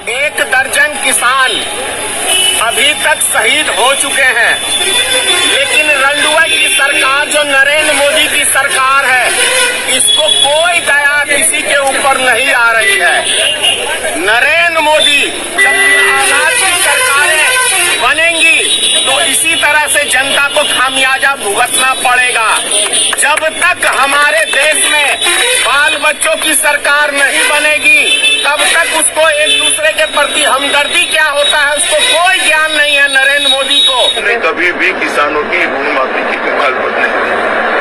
1 दर्जन किसान अभी तक शहीद हो चुके हैं, लेकिन रंडुआ की सरकार जो नरेंद्र मोदी की सरकार है, इसको कोई दया किसी के ऊपर नहीं आ रही है। नरेंद्र मोदी जब आजाद की सरकारें बनेंगी तो इसी तरह से जनता को खामियाजा भुगतना पड़ेगा। जब तक हमारे देश में बाल बच्चों की सरकार नहीं बनेगी, तब तक उसको एक दूसरे के प्रति हमदर्दी क्या होता है उसको कोई ज्ञान नहीं है नरेंद्र मोदी को। कभी भी किसानों की ऋण माफी की वकालत नहीं की,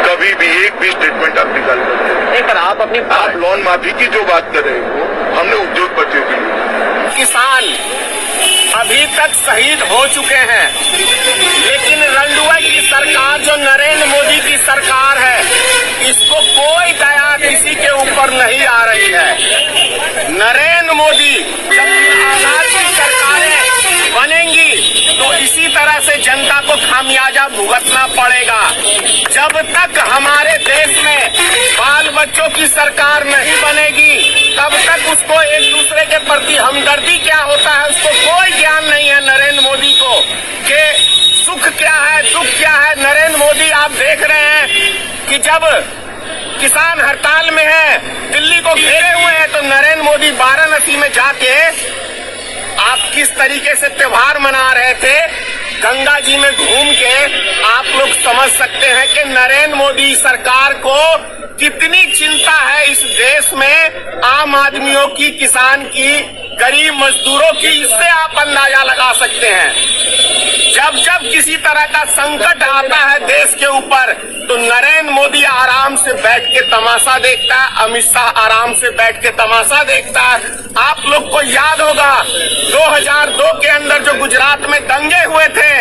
कभी भी एक भी स्टेटमेंट आप निकाल सकते। पर आप लोन माफी की जो बात कर रहे हो, हमने उद्योगपतियों के लिए। किसान अभी तक शहीद हो चुके हैं, लेकिन रंडुआ की सरकार जो नरेंद्र मोदी की सरकार है, इसको कोई दया किसी के ऊपर नहीं आ रही है। नरेंद्र मोदी जब आजाद की सरकारें बनेंगी तो इसी तरह से जनता को खामियाजा भुगतना पड़ेगा। जब तक हमारे देश में बाल बच्चों की सरकार नहीं बनेगी, तब तक उसको एक दूसरे के प्रति हमदर्दी क्या होता है उसको कोई ज्ञान नहीं है नरेंद्र मोदी को कि सुख क्या है दुख क्या है। नरेंद्र मोदी आप देख रहे हैं कि जब किसान हड़ताल में है, दिल्ली को घेरे हुए हैं, तो नरेंद्र मोदी वाराणसी में जाके आप किस तरीके से त्योहार मना रहे थे, गंगा जी में घूम के आप लोग समझ सकते हैं कि नरेंद्र मोदी सरकार को कितनी चिंता है इस देश में आम आदमियों की, किसान की, गरीब मजदूरों की। इससे आप अंदाजा लगा सकते हैं। जब जब किसी तरह का संकट आता है देश के ऊपर, तो नरेंद्र मोदी आराम से बैठ के तमाशा देखता है, अमित शाह आराम से बैठ के तमाशा देखता है। आप लोग को याद होगा 2002 के अंदर जो गुजरात में दंगे हुए थे,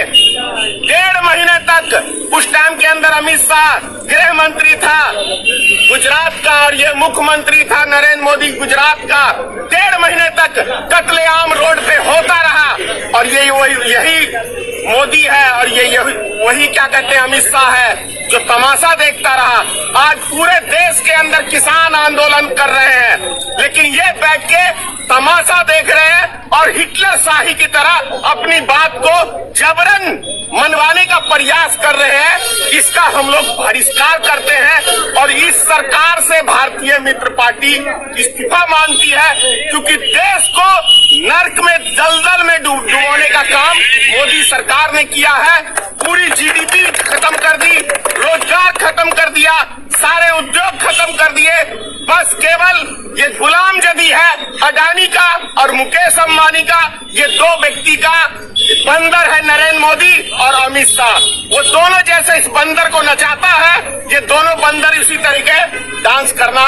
1.5 महीने तक उस टाइम के अंदर अमित शाह गृह मंत्री था गुजरात का और ये मुख्यमंत्री था नरेंद्र मोदी गुजरात का। 1.5 महीने तक कत्लेआम रोड पे होता रहा और यही मोदी है और ये वही क्या कहते हैं अमित शाह है जो तमाशा देखता रहा। आज पूरे देश के अंदर किसान आंदोलन कर रहे हैं, लेकिन ये बैठ के तमाशा देख रहे हैं और हिटलर शाही की तरह अपनी बात को जबरन मनवाने का प्रयास कर रहे हैं। इसका हम लोग बहिष्कार करते हैं और इस सरकार से भारतीय मित्र पार्टी इस्तीफा मांगती है, क्योंकि देश को नर्क में दलदल में डुबोने का काम मोदी सरकार ने किया है। पूरी जीडीपी खत्म कर दी, रोजगार खत्म कर दिया, सारे उद्योग खत्म कर दिए। बस केवल ये गुलाम जदी है अडानी का और मुकेश अंबानी का, ये 2 व्यक्ति का बंदर है नरेंद्र मोदी और अमित शाह। वो दोनों जैसे इस बंदर को नचाता है, ये दोनों बंदर इसी तरीके डांस करना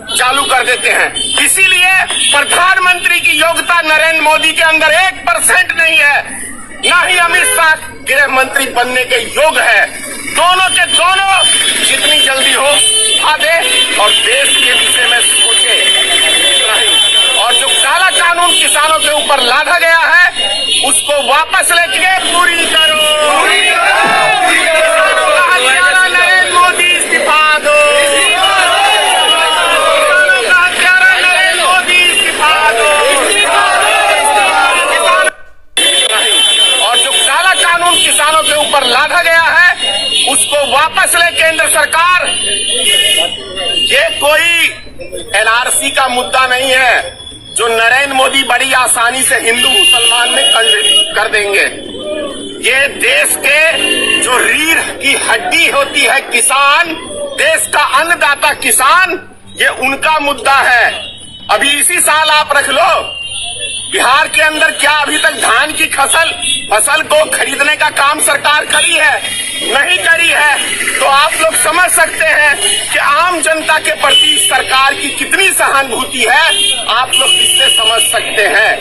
चालू कर देते हैं। इसीलिए प्रधानमंत्री की योग्यता नरेंद्र मोदी के अंदर 1% नहीं है, न ही अमित शाह गृह मंत्री बनने के योग्य है। दोनों के दोनों जितनी जल्दी हो उठा दे और देश के विषय में सोचे। और जो काला कानून किसानों के ऊपर लादा गया है उसको वापस लेके पूरी करो। नरेंद्र मोदी इस्तीफा दो, नरेंद्र मोदी इस्तीफा दो। और जो काला कानून किसानों के ऊपर लादा गया है उसको वापस ले केंद्र सरकार। ये कोई एनआरसी का मुद्दा नहीं है जो नरेंद्र मोदी बड़ी आसानी से हिंदू मुसलमान में कर देंगे। ये देश के जो रीढ़ की हड्डी होती है किसान, देश का अन्नदाता किसान, ये उनका मुद्दा है। अभी इसी साल आप रख लो, बिहार के अंदर क्या अभी तक धान की फसल को खरीदने का काम सरकार करी है? नहीं करी है। तो आप लोग समझ सकते हैं कि आम जनता के प्रति सरकार की कितनी सहानुभूति है, आप लोग इससे समझ सकते हैं।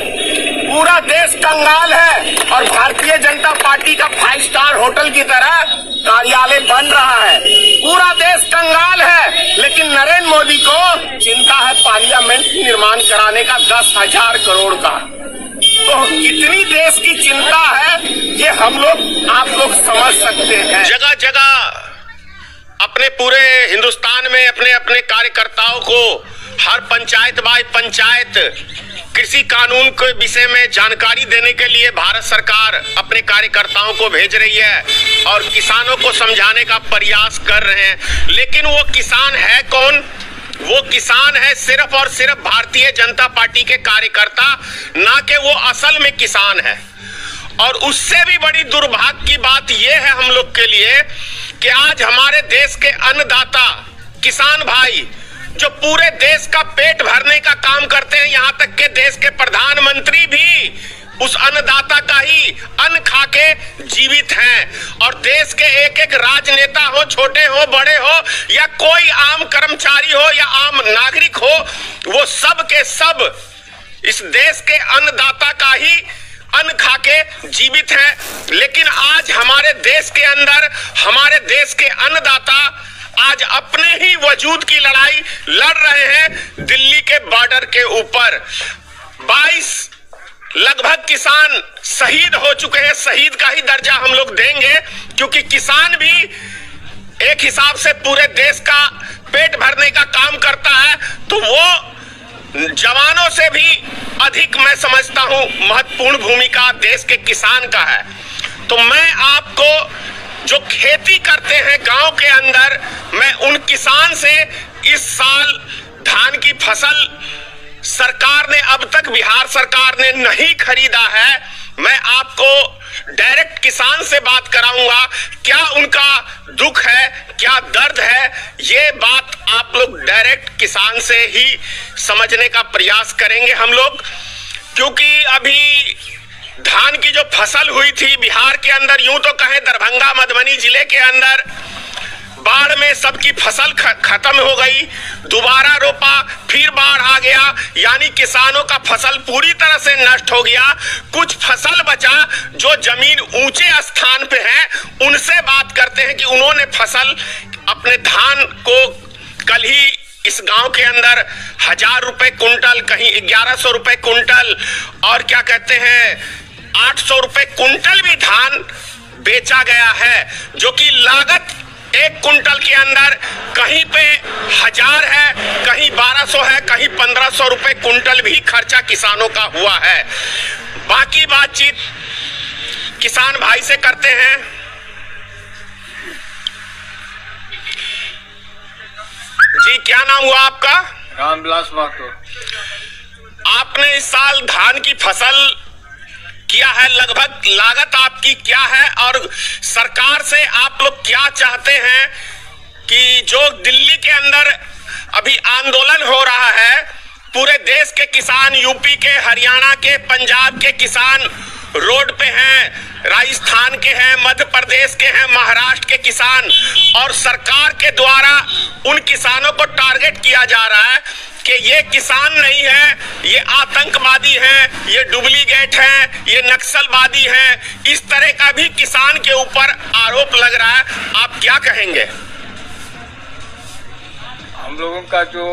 पूरा देश कंगाल है और भारतीय जनता पार्टी का 5 स्टार होटल की तरह कार्यालय बन रहा है। पूरा देश कंगाल है, लेकिन नरेंद्र मोदी को चिंता है पार्लियामेंट निर्माण कराने का 10,000 करोड़ का। तो कितनी देश की चिंता है ये हम लोग आप लोग समझ सकते हैं। जगह जगह अपने पूरे हिंदुस्तान में अपने अपने कार्यकर्ताओं को हर पंचायत बाय पंचायत कृषि कानून के विषय में जानकारी देने के लिए भारत सरकार अपने कार्यकर्ताओं को भेज रही है और किसानों को समझाने का प्रयास कर रहे हैं। लेकिन वो किसान है कौन? वो किसान है सिर्फ और सिर्फ भारतीय जनता पार्टी के कार्यकर्ता, ना कि वो असल में किसान है। और उससे भी बड़ी दुर्भाग्य की बात यह है हम लोग के लिए कि आज हमारे देश के अन्नदाता किसान भाई जो पूरे देश का पेट भरने का काम करते हैं, यहाँ तक के देश के प्रधानमंत्री भी उस अन्नदाता का ही अन्न खा के जीवित हैं। और देश के एक एक राजनेता हो, छोटे हो बड़े हो, या कोई आम कर्मचारी हो या आम नागरिक हो, वो सब के सब इस देश के अन्नदाता का ही अन्न खा के जीवित है। लेकिन आज हमारे देश के अंदर हमारे देश के अन्नदाता आज अपने ही वजूद की लड़ाई लड़ रहे हैं दिल्ली के बॉर्डर के ऊपर। 22 लगभग किसान शहीद हो चुके हैं। शहीद का ही दर्जा हम लोग देंगे, क्योंकि किसान भी एक हिसाब से पूरे देश का पेट भरने का काम करता है, तो वो जवानों से भी अधिक मैं समझता हूं महत्वपूर्ण भूमिका देश के किसान का है। तो मैं आपको जो खेती करते हैं गांव के अंदर, मैं उन किसान से इस साल धान की फसल सरकार ने अब तक बिहार सरकार ने नहीं खरीदा है, मैं आपको डायरेक्ट किसान से बात कराऊंगा। क्या उनका दुख है, क्या दर्द है, ये बात आप लोग डायरेक्ट किसान से ही समझने का प्रयास करेंगे हम लोग। क्योंकि अभी धान की जो फसल हुई थी बिहार के अंदर, यूं तो कहें दरभंगा मधुबनी जिले के अंदर, बाढ़ में सबकी फसल खत्म हो गई। दोबारा रोपा, फिर बाढ़ आ गया, यानी किसानों का फसल पूरी तरह से नष्ट हो गया। कुछ फसल बचा जो जमीन ऊंचे स्थान पे है, उनसे बात करते हैं कि उन्होंने फसल अपने धान को कल ही इस गांव के अंदर 1000 रुपए कुंटल, कहीं 1100 रुपए कुंटल, और क्या कहते हैं 800 रुपए कुंटल भी धान बेचा गया है, जो कि लागत एक कुंटल के अंदर कहीं पे 1000 है, कहीं 1200 है, कहीं 1500 रुपए कुंटल भी खर्चा किसानों का हुआ है। बाकी बातचीत किसान भाई से करते हैं। जी, क्या नाम हुआ आपका? रामविलास महतो। आपने इस साल धान की फसल किया है, लगभग लागत आपकी क्या है, और सरकार से आप लोग क्या चाहते हैं कि जो दिल्ली के अंदर अभी आंदोलन हो रहा है, पूरे देश के किसान, यूपी के, हरियाणा के, पंजाब के किसान रोड पे हैं, राजस्थान के हैं, मध्य प्रदेश के हैं, महाराष्ट्र के किसान, और सरकार के द्वारा उन किसानों को टारगेट किया जा रहा है कि ये किसान नहीं है, ये आतंकवादी हैं, ये डुप्लीकेट हैं, ये नक्सलवादी हैं। इस तरह का भी किसान के ऊपर आरोप लग रहा है, आप क्या कहेंगे? हम लोगों का जो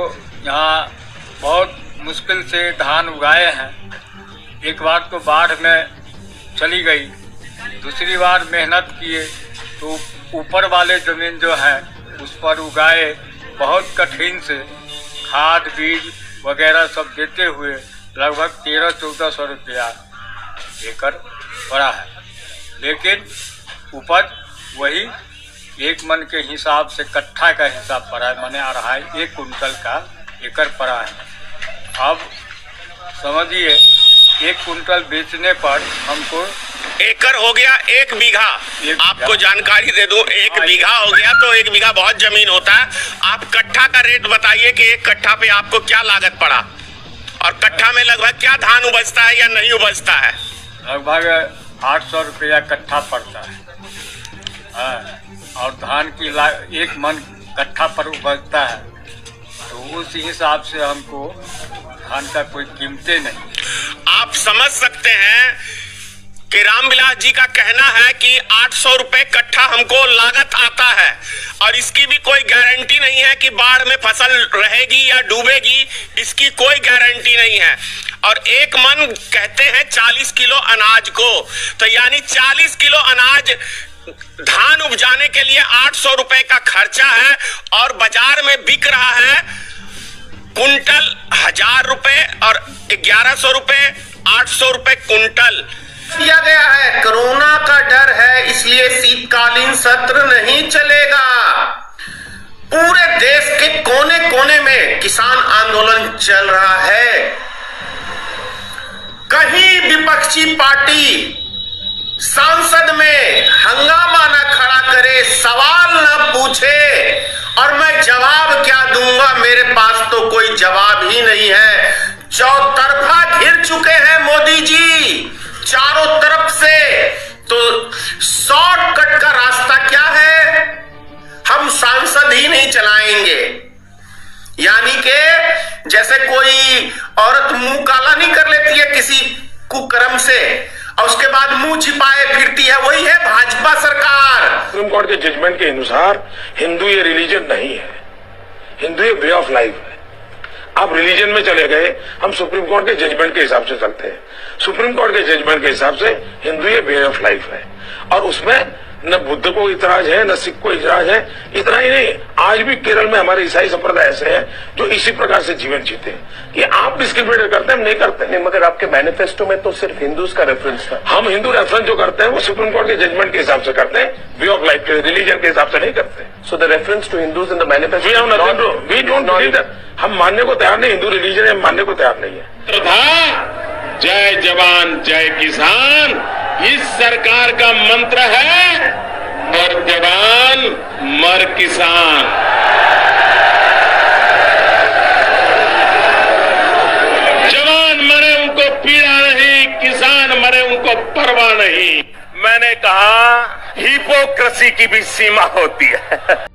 यहाँ बहुत मुश्किल से धान उगाए हैं, एक बार तो बाढ़ में चली गई, दूसरी बार मेहनत किए तो ऊपर वाले ज़मीन जो है उस पर उगाए, बहुत कठिन से खाद बीज वगैरह सब देते हुए लगभग 1300-1400 रुपया एकड़ पड़ा है। लेकिन उपज वही एक मन के हिसाब से कट्ठा का हिसाब पड़ा है, माने आ रहा है 1 कुंटल का एकड़ पड़ा है। अब समझिए 1 कुंटल बेचने पर हमको एकड़ हो गया 1 बीघा। आपको जानकारी दे दूं, 1 बीघा हो गया तो 1 बीघा बहुत जमीन होता है। आप कट्ठा का रेट बताइए कि 1 कट्ठा पे आपको क्या लागत पड़ा, और कट्ठा में लगभग क्या धान उपजता है या नहीं उपजता है? लगभग 800 रुपया कट्ठा पड़ता है। और धान की 1 मन कट्ठा पर उपजता है, तो उस हिसाब से हमको धान का कोई कीमतें नहीं। आप समझ सकते हैं कि रामविलास जी का कहना है कि 800 रुपए कट्ठा हमको लागत आता है, और इसकी भी कोई गारंटी नहीं है कि बाढ़ में फसल रहेगी या डूबेगी, इसकी कोई गारंटी नहीं है। और 1 मन कहते हैं 40 किलो अनाज को, तो यानी 40 किलो अनाज धान उपजाने के लिए 800 रुपए का खर्चा है, और बाजार में बिक रहा है कुंटल 1000 रुपए और 1100 रुपए 800 रुपए कुंटल दिया गया है। कोरोना का डर है, इसलिए शीतकालीन सत्र नहीं चलेगा। पूरे देश के कोने कोने में किसान आंदोलन चल रहा है। कहीं विपक्षी पार्टी सांसद में हंगामा न खड़ा करे, सवाल न पूछे, और मैं जवाब क्या दूंगा, मेरे पास तो कोई जवाब ही नहीं है। चौतरफा घिर चुके हैं मोदी जी चारों तरफ से। तो शॉर्टकट का रास्ता क्या है? हम सांसद ही नहीं चलाएंगे। यानी कि जैसे कोई औरत मुंह काला नहीं कर लेती है किसी कुकर्म से और उसके बाद मुंह छिपाए फिरती है, वही है भाजपा सरकार। सुप्रीम कोर्ट के जजमेंट के अनुसार हिंदू ये रिलीजन नहीं है, हिंदू ये वे ऑफ लाइफ है। आप रिलीजन में चले गए, हम सुप्रीम कोर्ट के जजमेंट के हिसाब से चलते हैं। सुप्रीम कोर्ट के जजमेंट के हिसाब से हिंदू ये वे ऑफ लाइफ है, और उसमें न बुद्ध को इतराज है न सिख को इतराज है। इतना ही नहीं, आज भी केरल में हमारे ईसाई संप्रदाय ऐसे हैं जो इसी प्रकार से जीवन जीते हैं। ये आप डिस्क्रिमिनेट करते हैं, हम नहीं करते। नहीं, मगर आपके मैनिफेस्टो में तो सिर्फ हिंदूज का रेफरेंस था। हम हिंदू रेफरेंस जो करते हैं वो सुप्रीम कोर्ट के जजमेंट के हिसाब से करते हैं, वे ऑफ लाइफ के रिलीजन के हिसाब से नहीं करते। So the reference to Hindus in the manifesto we don't believe that. हम मानने को तैयार नहीं, हिंदू रिलीजन हम मानने को तैयार नहीं है। जय जवान जय किसान इस सरकार का मंत्र है, मर जवान मर किसान। जवान मरे उनको पीड़ा नहीं, किसान मरे उनको परवाह नहीं। मैंने कहा हिपोक्रेसी की भी सीमा होती है।